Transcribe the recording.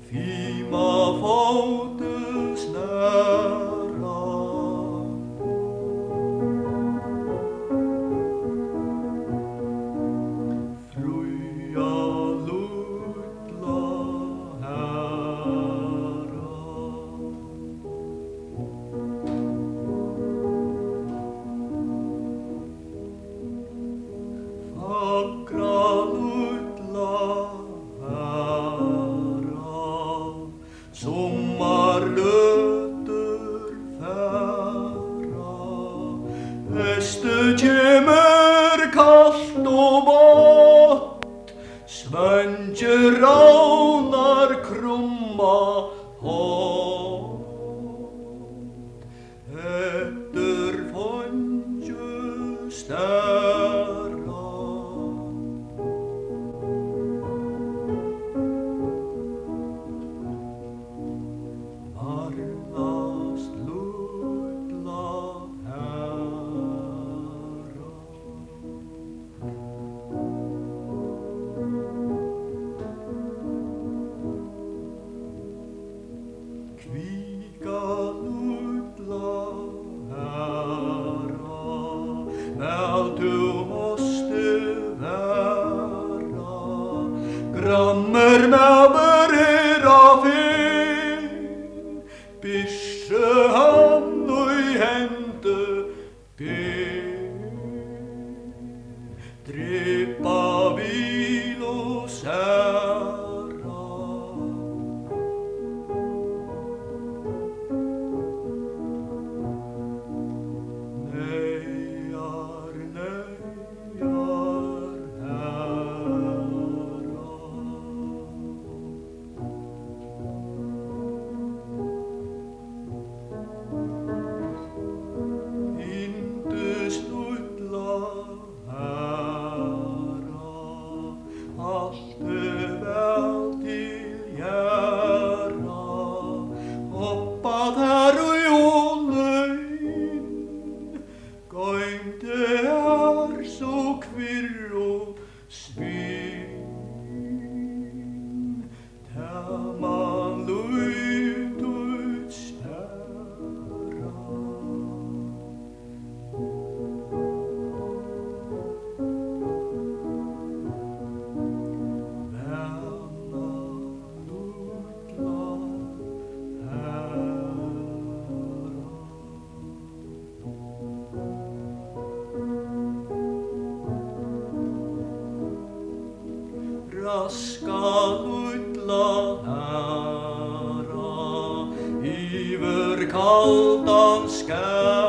Fima foutes nära. Fruja lutla hära. Vackra lutla sommarlöter fära. Hösten kommer kallt och vått, Svensje raunar krumma hatt. Efter Fonje stära. Varmast lutla hära. Kvika lutla hära, väl du måste vara. Grammer med berera fel, Bische han och hente ber. Drepa vil och sära. Nejar, nejar hära. Inte slutla hära. Allt är väl till göra. Hoppat här och jollen, gå inte här så kvirr och svinn. Där man löjt ut stära. Vänna lutla hära. Raska lutla hära, iver kaltan skär.